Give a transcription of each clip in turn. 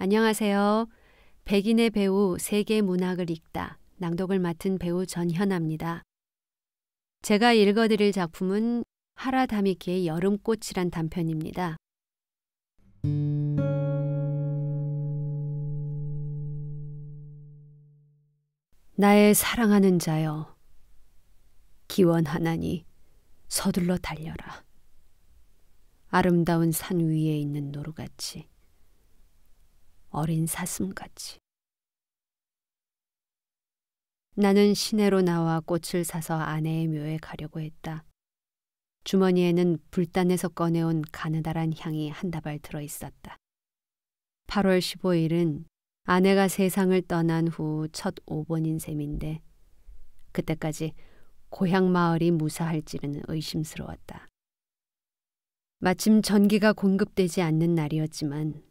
안녕하세요. 백인의 배우 세계 문학을 읽다 낭독을 맡은 배우 전현아입니다. 제가 읽어드릴 작품은 하라다미키의 여름꽃이란 단편입니다. 나의 사랑하는 자여, 기원하나니 서둘러 달려라. 아름다운 산 위에 있는 노루같이, 어린 사슴같이. 나는 시내로 나와 꽃을 사서 아내의 묘에 가려고 했다. 주머니에는 불단에서 꺼내온 가느다란 향이 한 다발 들어있었다. 8월 15일은 아내가 세상을 떠난 후 첫 오번인 셈인데 그때까지 고향 마을이 무사할지는 의심스러웠다. 마침 전기가 공급되지 않는 날이었지만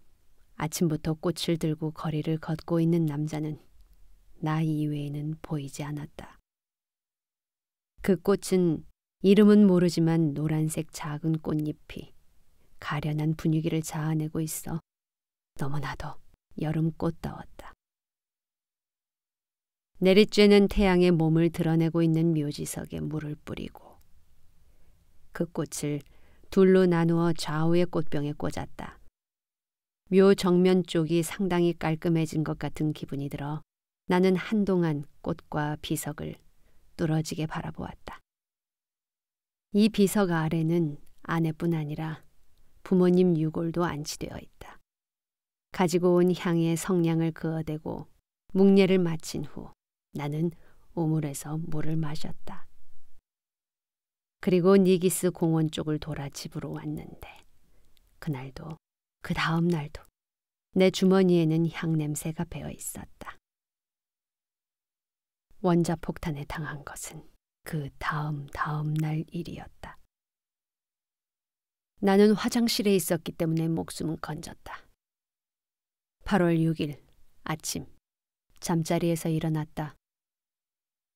아침부터 꽃을 들고 거리를 걷고 있는 남자는 나 이외에는 보이지 않았다. 그 꽃은 이름은 모르지만 노란색 작은 꽃잎이 가련한 분위기를 자아내고 있어 너무나도 여름꽃다웠다. 내리쬐는 태양에 몸을 드러내고 있는 묘지석에 물을 뿌리고 그 꽃을 둘로 나누어 좌우의 꽃병에 꽂았다. 묘 정면 쪽이 상당히 깔끔해진 것 같은 기분이 들어 나는 한동안 꽃과 비석을 뚫어지게 바라보았다. 이 비석 아래는 아내뿐 아니라 부모님 유골도 안치되어 있다. 가지고 온 향의 성냥을 그어대고 묵례를 마친 후 나는 우물에서 물을 마셨다. 그리고 니기스 공원 쪽을 돌아 집으로 왔는데 그날도 그 다음 날도 내 주머니에는 향 냄새가 배어 있었다. 원자폭탄에 당한 것은 그 다음 날 일이었다. 나는 화장실에 있었기 때문에 목숨은 건졌다. 8월 6일 아침 잠자리에서 일어났다.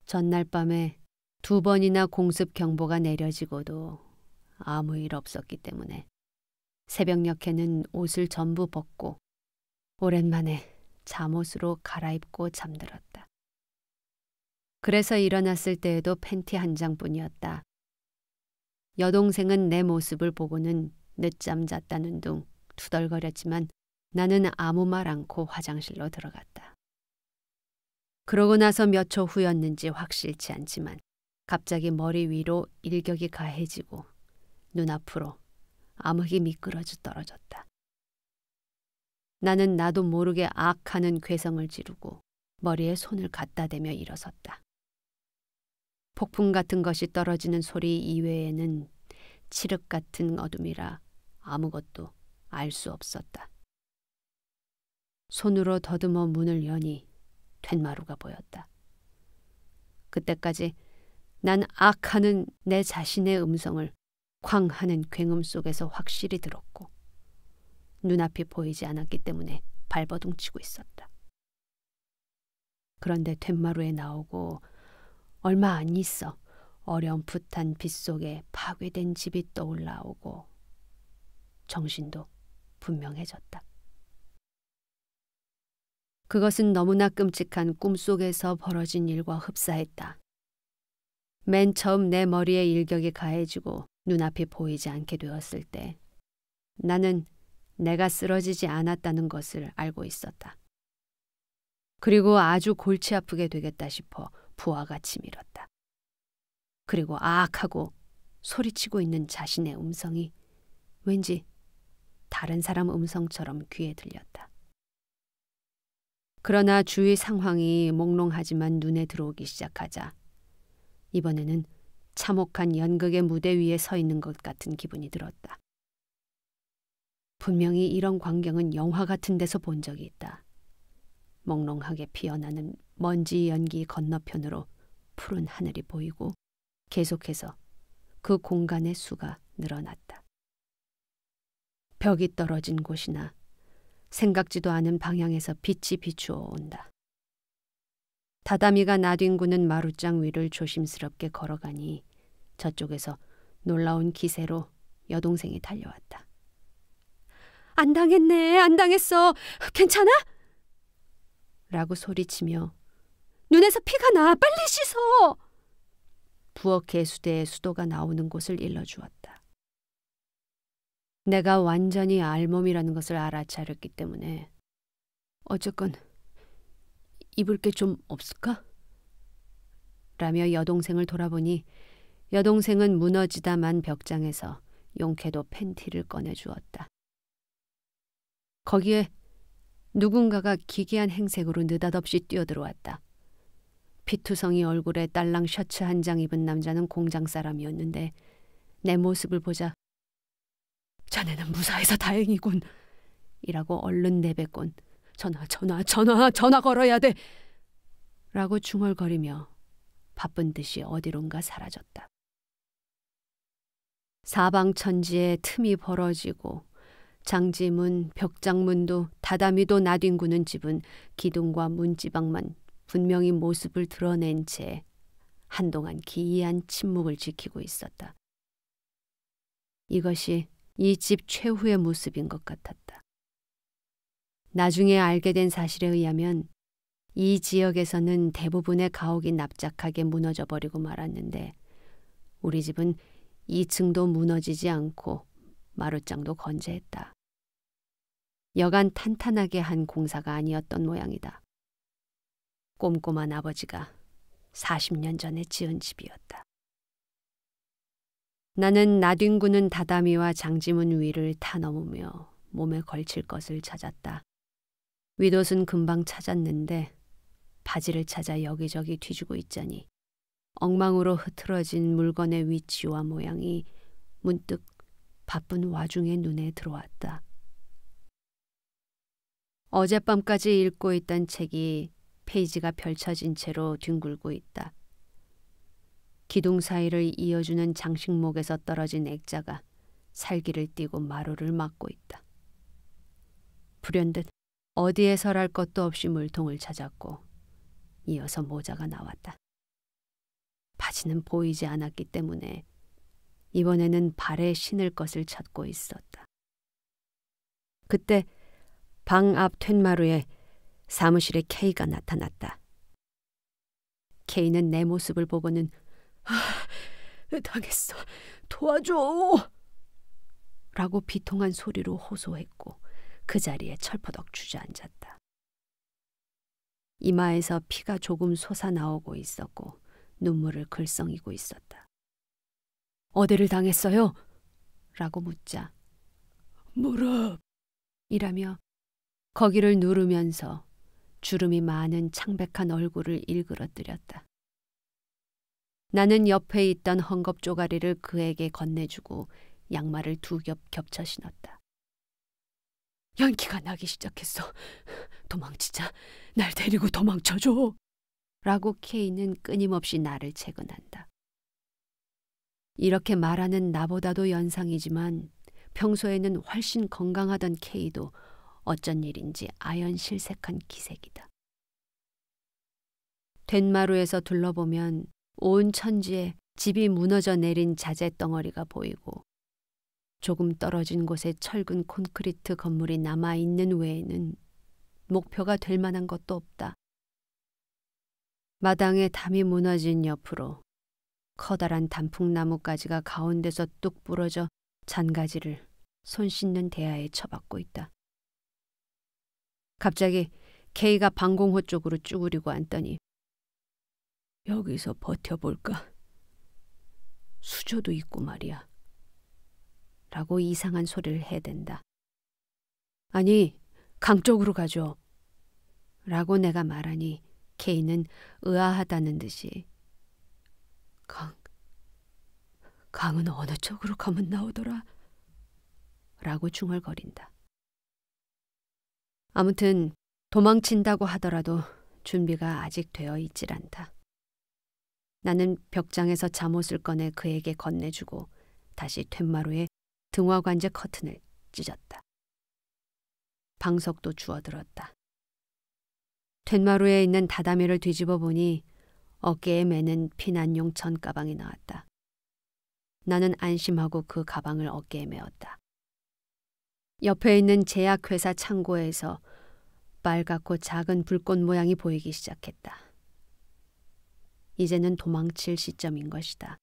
전날 밤에 2번이나 공습 경보가 내려지고도 아무 일 없었기 때문에 새벽녘에는 옷을 전부 벗고 오랜만에 잠옷으로 갈아입고 잠들었다. 그래서 일어났을 때에도 팬티 한 장뿐이었다. 여동생은 내 모습을 보고는 늦잠 잤다는 둥 투덜거렸지만 나는 아무 말 않고 화장실로 들어갔다. 그러고 나서 몇 초 후였는지 확실치 않지만 갑자기 머리 위로 일격이 가해지고 눈앞으로 암흑이 미끄러져 떨어졌다. 나는 나도 모르게 악 하는 괴성을 지르고 머리에 손을 갖다 대며 일어섰다. 폭풍 같은 것이 떨어지는 소리 이외에는 칠흑 같은 어둠이라 아무것도 알 수 없었다. 손으로 더듬어 문을 여니 툇마루가 보였다. 그때까지 난 악하는 내 자신의 음성을 쾅 하는 굉음 속에서 확실히 들었고 눈앞이 보이지 않았기 때문에 발버둥 치고 있었다. 그런데 툇마루에 나오고 얼마 안 있어 어렴풋한 빛 속에 파괴된 집이 떠올라오고 정신도 분명해졌다. 그것은 너무나 끔찍한 꿈속에서 벌어진 일과 흡사했다. 맨 처음 내 머리에 일격이 가해지고 눈앞이 보이지 않게 되었을 때 나는 내가 쓰러지지 않았다는 것을 알고 있었다. 그리고 아주 골치 아프게 되겠다 싶어 부하가 치밀었다. 그리고 아악하고 소리치고 있는 자신의 음성이 왠지 다른 사람 음성처럼 귀에 들렸다. 그러나 주위 상황이 몽롱하지만 눈에 들어오기 시작하자 이번에는 참혹한 연극의 무대 위에 서 있는 것 같은 기분이 들었다. 분명히 이런 광경은 영화 같은 데서 본 적이 있다. 몽롱하게 피어나는 먼지 연기 건너편으로 푸른 하늘이 보이고 계속해서 그 공간의 수가 늘어났다. 벽이 떨어진 곳이나 생각지도 않은 방향에서 빛이 비추어 온다. 다다미가 나뒹구는 마룻장 위를 조심스럽게 걸어가니 저쪽에서 놀라운 기세로 여동생이 달려왔다. 안 당했네. 안 당했어. 괜찮아? 라고 소리치며 눈에서 피가 나. 빨리 씻어. 부엌 개수대에 수도가 나오는 곳을 일러주었다. 내가 완전히 알몸이라는 것을 알아차렸기 때문에 어쨌건 입을 게 좀 없을까? 라며 여동생을 돌아보니 여동생은 무너지다 만 벽장에서 용케도 팬티를 꺼내주었다. 거기에 누군가가 기괴한 행색으로 느닷없이 뛰어들어왔다. 피투성이 얼굴에 딸랑 셔츠 한 장 입은 남자는 공장 사람이었는데 내 모습을 보자 자네는 무사해서 다행이군 이라고 얼른 내뱉곤 전화 걸어야 돼 라고 중얼거리며 바쁜 듯이 어디론가 사라졌다. 사방천지에 틈이 벌어지고 장지문, 벽장문도 다다미도 나뒹구는 집은 기둥과 문지방만 분명히 모습을 드러낸 채 한동안 기이한 침묵을 지키고 있었다. 이것이 이 집 최후의 모습인 것 같았다. 나중에 알게 된 사실에 의하면 이 지역에서는 대부분의 가옥이 납작하게 무너져 버리고 말았는데 우리 집은 2층도 무너지지 않고 마룻장도 건재했다. 여간 탄탄하게 한 공사가 아니었던 모양이다. 꼼꼼한 아버지가 40년 전에 지은 집이었다. 나는 나뒹구는 다다미와 장지문 위를 타넘으며 몸에 걸칠 것을 찾았다. 윗옷은 금방 찾았는데 바지를 찾아 여기저기 뒤지고 있자니 엉망으로 흐트러진 물건의 위치와 모양이 문득 바쁜 와중에 눈에 들어왔다. 어젯밤까지 읽고 있던 책이 페이지가 펼쳐진 채로 뒹굴고 있다. 기둥 사이를 이어주는 장식목에서 떨어진 액자가 살기를 띠고 마루를 막고 있다. 불현듯 어디에 설할 것도 없이 물통을 찾았고 이어서 모자가 나왔다. 바지는 보이지 않았기 때문에 이번에는 발에 신을 것을 찾고 있었다. 그때 방 앞 툇마루에 사무실에 K가 나타났다. K는 내 모습을 보고는 당했어. 도와줘. 라고 비통한 소리로 호소했고 그 자리에 철퍼덕 주저앉았다. 이마에서 피가 조금 솟아나오고 있었고 눈물을 글썽이고 있었다. 어디를 당했어요? 라고 묻자 무릎 이라며 거기를 누르면서 주름이 많은 창백한 얼굴을 일그러뜨렸다. 나는 옆에 있던 헝겊 쪼가리를 그에게 건네주고 양말을 2겹 겹쳐 신었다. 연기가 나기 시작했어. 도망치자. 날 데리고 도망쳐줘. 라고 K는 끊임없이 나를 채근한다. 이렇게 말하는 나보다도 연상이지만 평소에는 훨씬 건강하던 K도 어쩐 일인지 아연실색한 기색이다. 툇마루에서 둘러보면 온 천지에 집이 무너져 내린 자재 덩어리가 보이고 조금 떨어진 곳에 철근 콘크리트 건물이 남아있는 외에는 목표가 될 만한 것도 없다. 마당에 담이 무너진 옆으로 커다란 단풍나무 가지가 가운데서 뚝 부러져 잔가지를 손 씻는 대야에 처박고 있다. 갑자기 K가 방공호 쪽으로 쭈그리고 앉더니 여기서 버텨볼까? 수조도 있고 말이야. 라고 이상한 소리를 해댄다. 아니, 강 쪽으로 가죠. 라고 내가 말하니 K는 의아하다는 듯이 강은 어느 쪽으로 가면 나오더라? 라고 중얼거린다. 아무튼 도망친다고 하더라도 준비가 아직 되어 있질 않다. 나는 벽장에서 잠옷을 꺼내 그에게 건네주고 다시 툇마루에 등화관제 커튼을 찢었다. 방석도 주워들었다. 툇마루에 있는 다다미를 뒤집어 보니 어깨에 매는 피난용 전 가방이 나왔다. 나는 안심하고 그 가방을 어깨에 메었다. 옆에 있는 제약회사 창고에서 빨갛고 작은 불꽃 모양이 보이기 시작했다. 이제는 도망칠 시점인 것이다.